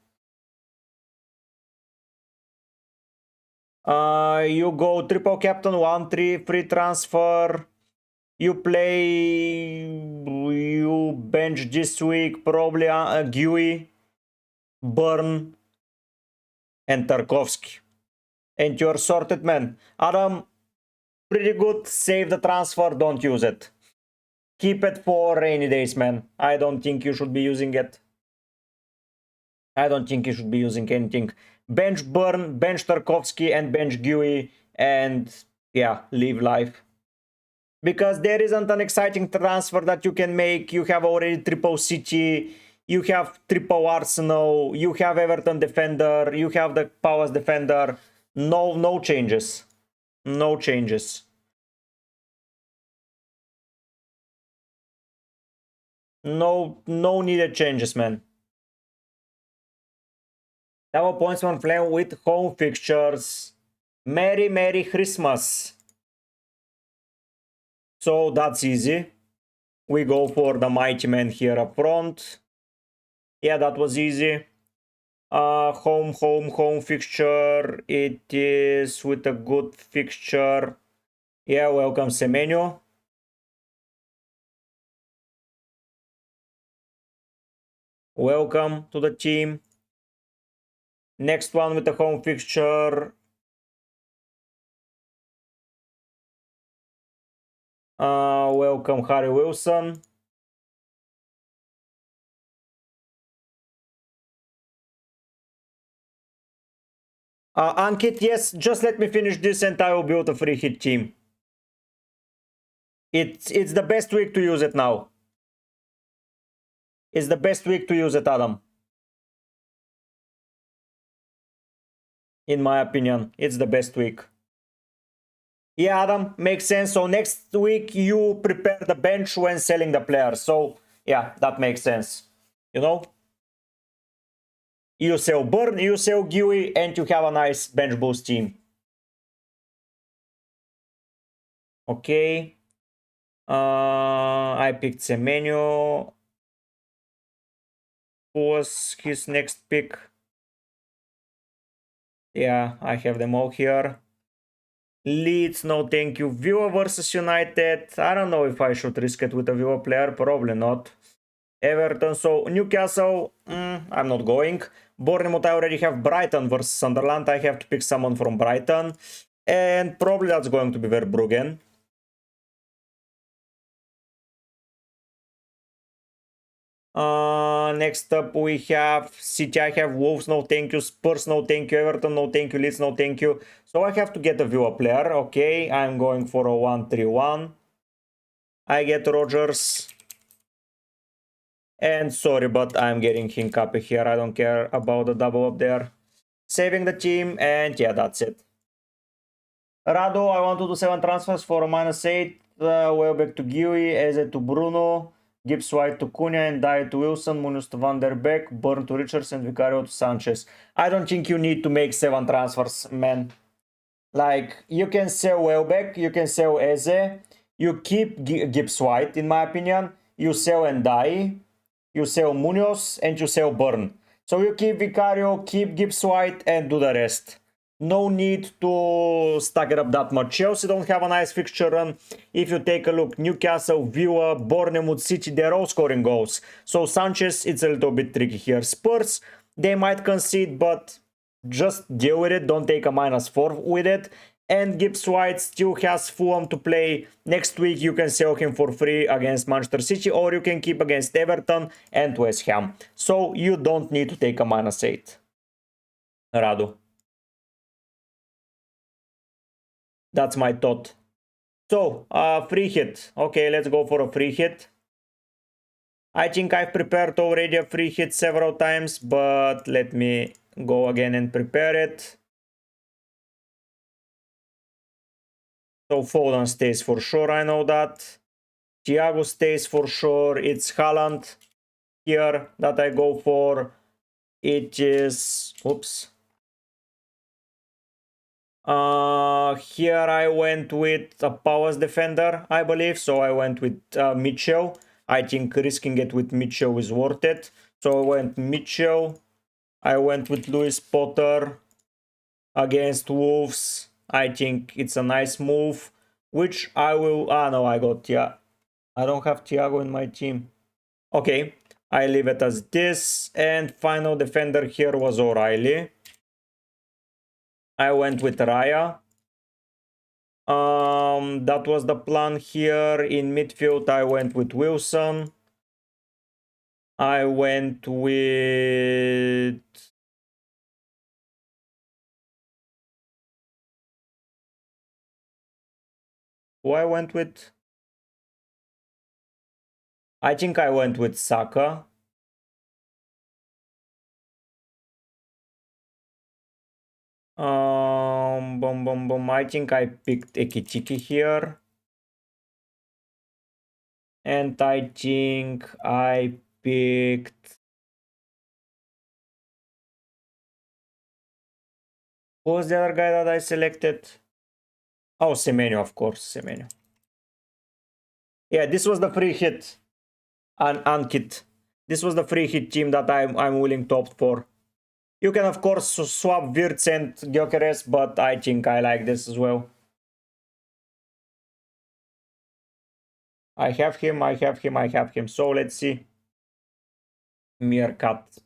You go triple captain 1-3 free transfer. You play. You bench this week probably Gui, Burn, and Tarkovsky. And you're sorted, man. Adam, pretty good. Save the transfer. Don't use it. Keep it for rainy days, man. I don't think you should be using it. I don't think you should be using anything. Bench Burn, bench Tarkovsky, and bench Gui, and yeah, live life. Because there isn't an exciting transfer that you can make. You have already triple City, you have triple Arsenal, you have Everton defender, you have the Palace defender. No changes. No changes. No needed changes, man. Double points on flame with home fixtures. Merry Christmas. So that's easy. We go for the mighty man here up front. Yeah, that was easy. Home fixture. It is with a good fixture. Yeah, welcome Semenyo. Welcome to the team. Next one with a home fixture. Welcome Harry Wilson. Ankit, yes, just let me finish this and I will build a free hit team. It's the best week to use it now. It's the best week to use it, Adam. In my opinion, it's the best week. Yeah, Adam, makes sense. So next week you prepare the bench when selling the players. So yeah, that makes sense. You know? You sell Burn, you sell Gui, and you have a nice bench boost team. Okay. I picked Semenyo. Who was his next pick? Yeah, I have them all here. Leeds, no thank you. Villa versus United. I don't know if I should risk it with a Villa player. Probably not. Everton, so Newcastle, I'm not going. Bournemouth, I already have Brighton versus Sunderland. I have to pick someone from Brighton. And probably that's going to be Verbruggen. Next up we have City. I have Wolves, no thank you. Spurs, no thank you. Everton, no thank you. Leeds, no thank you. So I have to get a Villa player. Okay, I'm going for a 1-3-1. I get Rodgers. And sorry, but I'm getting Hincapi here. I don't care about the double up there. Saving the team, and yeah, that's it. Rado, I want to do 7 transfers for a -8. Welbeck to Gui, Eze to Bruno, Gibbs White to Cunha, and Dye to Wilson, Munoz to Van der Beek, Burn to Richards, and Vicario to Sanchez. I don't think you need to make 7 transfers, man. Like, you can sell Welbeck, you can sell Eze, you keep Gibbs White, in my opinion, you sell Ndai, you sell Munoz, and you sell Burn. So you keep Vicario, keep Gibbs White, and do the rest. No need to stack it up that much. Chelsea don't have a nice fixture run. If you take a look, Newcastle, Villa, Bournemouth, City, they're all scoring goals. So Sanchez, it's a little bit tricky here. Spurs, they might concede, but just deal with it. Don't take a -4 with it. And Gibbs White still has Fulham to play. Next week you can sell him for free against Manchester City, or you can keep against Everton and West Ham. So you don't need to take a -8. Radu. That's my thought. So, free hit. Okay, let's go for a free hit. I think I've prepared already a free hit several times, but let me go again and prepare it. So Foden stays for sure, I know that. Thiago stays for sure. It's Haaland here that I go for. It is... Oops. Here I went with a Powers defender, I believe. So I went with Mitchell. I think risking it with Mitchell is worth it. So I went Mitchell. I went with Lewis Potter against Wolves. I think it's a nice move, which I will... Ah, no, I got... Yeah, I don't have Thiago in my team. Okay, I leave it as this. And final defender here was O'Reilly. I went with Raya. That was the plan here. In midfield, I went with Wilson. I went with... Who I went with? I think I went with Saka. I think I picked Ekitiki here. And I think I picked... Who was the other guy that I selected? Oh, Semenyo, of course, Semenyo. Yeah, this was the free hit. Ankit. This was the free hit team that I'm willing to opt for. You can, of course, swap Wirtz and Gyökeres, but I think I like this as well. I have him, I have him, I have him. So let's see. Meerkat.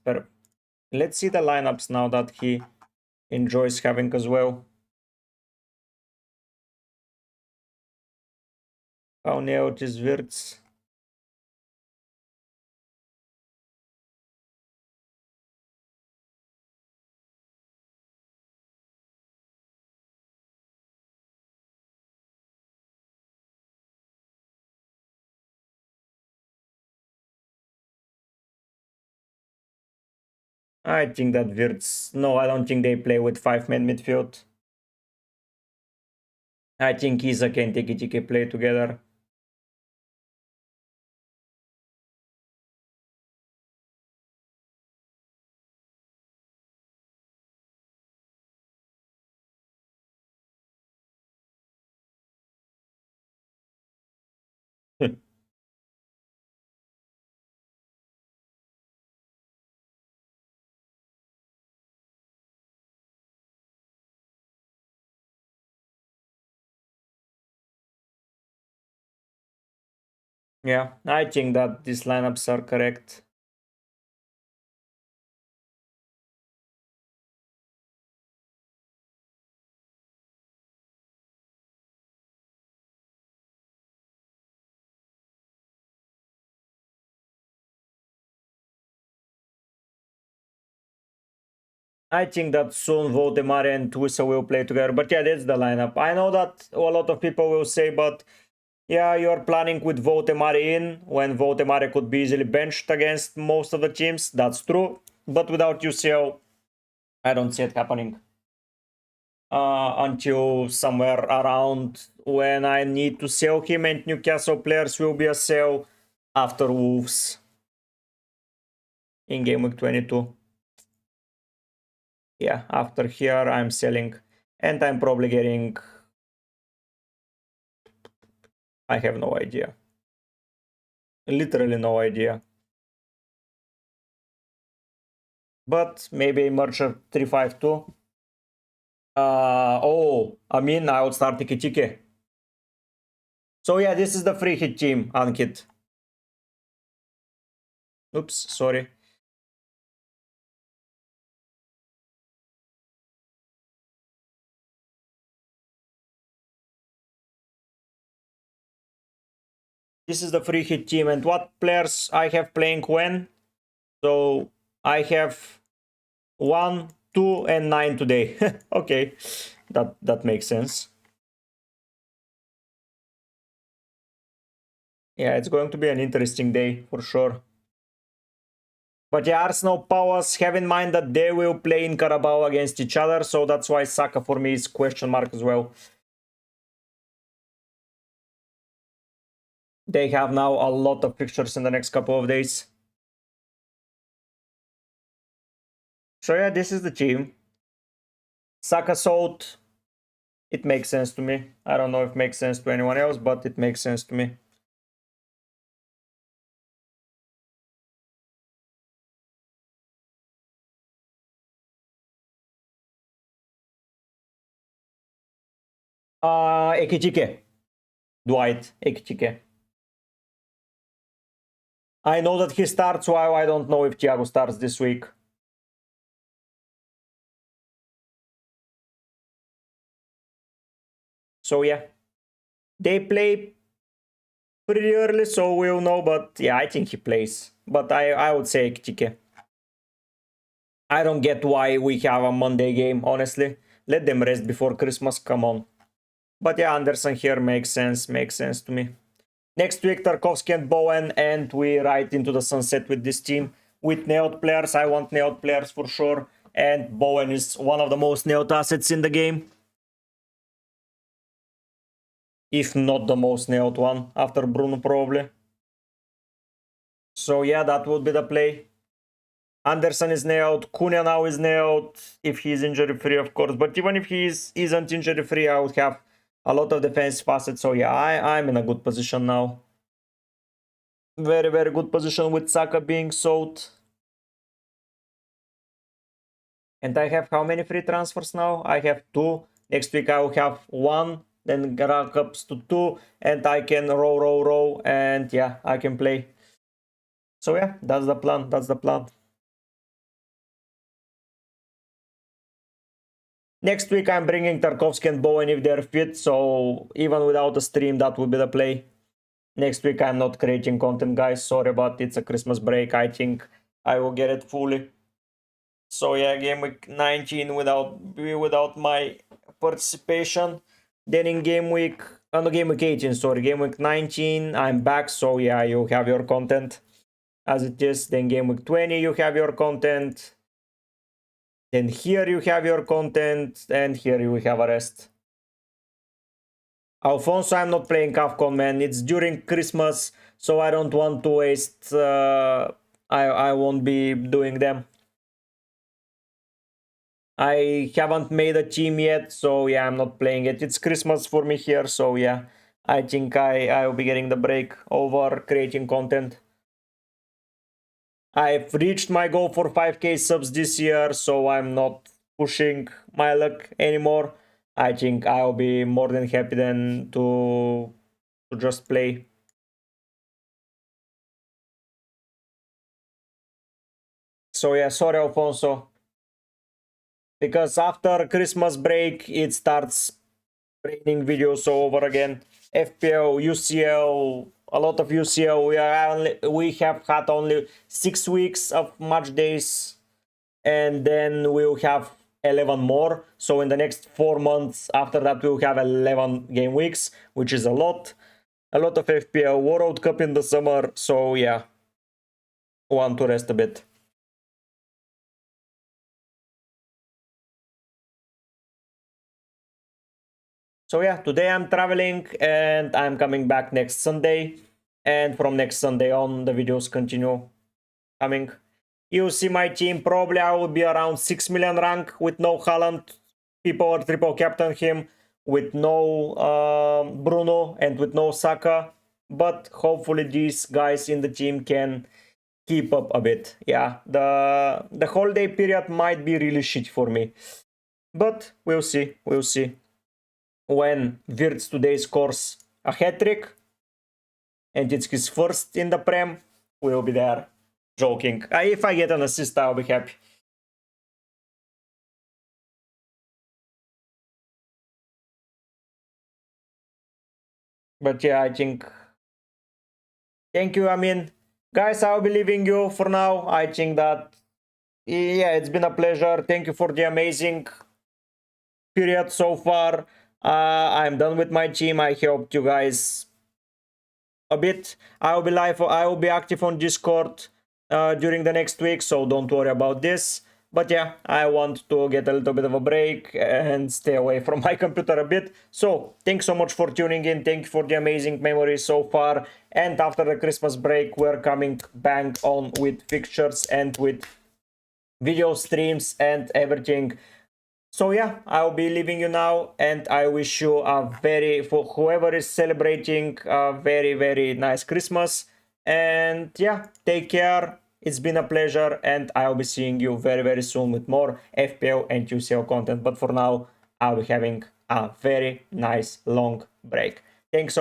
Let's see the lineups now that he enjoys having as well. How Neot is Wirtz. I think that Wirtz... No, I don't think they play with 5-man midfield. I think Isak and Tiki play together. Yeah, I think that these lineups are correct. I think that soon Voldemar and Twissa will play together. But yeah, that's the lineup. I know that a lot of people will say, but yeah, you're planning with Voldemar in when Voldemar could be easily benched against most of the teams. That's true. But without UCL, I don't see it happening. Until somewhere around when I need to sell him, and Newcastle players will be a sell after Wolves in game week 22. Yeah, after here I'm selling, and I'm probably getting, I have no idea, literally no idea, but maybe merger 352. Oh, I mean, I would start Tiki. So yeah, this is the free hit team, Ankit. Oops, sorry. This is the free hit team, and what players I have playing when? So I have 1, 2, and 9 today. Okay, that makes sense. Yeah, it's going to be an interesting day for sure. But yeah, Arsenal Palace, have in mind that they will play in Carabao against each other, so that's why Saka for me is question mark as well. They have now a lot of fixtures in the next couple of days. So yeah, this is the team. Saka sold. It makes sense to me. I don't know if it makes sense to anyone else, but it makes sense to me. Ekitike. Dwight Ekitike. I know that he starts, while I don't know if Thiago starts this week. So yeah, they play pretty early, so we'll know. But yeah, I think he plays. But I would say Ekitike. I don't get why we have a Monday game, honestly. Let them rest before Christmas, come on. But yeah, Anderson here makes sense to me. Next week, Tarkovsky and Bowen, and we ride into the sunset with this team. With nailed players, I want nailed players for sure. And Bowen is one of the most nailed assets in the game. If not the most nailed one, after Bruno probably. So yeah, that would be the play. Anderson is nailed, Cunha now is nailed, if he's injury free, of course. But even if he isn't injury free, I would have a lot of defensive assets. So yeah, I'm in a good position now. Very, very good position with Saka being sold. And I have how many free transfers now? I have 2. Next week I will have 1, then rank ups to 2, and I can row, and yeah, I can play. So yeah, that's the plan. That's the plan. Next week I'm bringing Tarkovsky and Bowen if they're fit, so even without a stream, that would be the play. Next week I'm not creating content, guys. Sorry, but it's a Christmas break. I think I will get it fully. So yeah, game week 19 without my participation. Then in game week, no, game week 18, sorry, game week 19, I'm back. So yeah, you have your content as it is. Then game week 20, you have your content. Then here you have your content, and here you have a rest. Alfonso, I'm not playing Capcom, man. It's during Christmas, so I don't want to waste. I won't be doing them. I haven't made a team yet, so yeah, I'm not playing it. It's Christmas for me here, so yeah, I think I'll be getting the break over creating content. I've reached my goal for 5k subs this year, so I'm not pushing my luck anymore. I think I'll be more than happy then to just play. So yeah, sorry Alfonso, because after Christmas break it starts raining videos over again. FPL, UCL, a lot of UCL. We have had only 6 weeks of match days, and then we'll have 11 more. So in the next 4 months after that we'll have 11 game weeks, which is a lot of FPL World Cup in the summer. So yeah, want to rest a bit. So yeah, today I'm traveling and I'm coming back next Sunday, and from next Sunday on the videos continue coming. You see my team, probably I will be around 6 million rank with no Haaland. People are triple captain him with no Bruno and with no Saka. But hopefully these guys in the team can keep up a bit. Yeah, the holiday period might be really shit for me. But we'll see, we'll see. When Wirtz today scores a hat-trick and it's his first in the Prem, we'll be there. Joking. If I get an assist, I'll be happy. But yeah, I think... Thank you, I mean, guys, I'll be leaving you for now. I think that, yeah, it's been a pleasure. Thank you for the amazing period so far. I'm done with my team. I helped you guys a bit. I will be live. I will be active on Discord during the next week, so don't worry about this. But yeah, I want to get a little bit of a break and stay away from my computer a bit. So thanks so much for tuning in. Thank you for the amazing memories so far. And after the Christmas break, we're coming bang on with fixtures and with video streams and everything. So yeah, I'll be leaving you now, and I wish you for whoever is celebrating, a very, very nice Christmas. And yeah, take care. It's been a pleasure, and I'll be seeing you very, very soon with more FPL and UCL content. But for now, I'll be having a very nice long break. Thanks so much.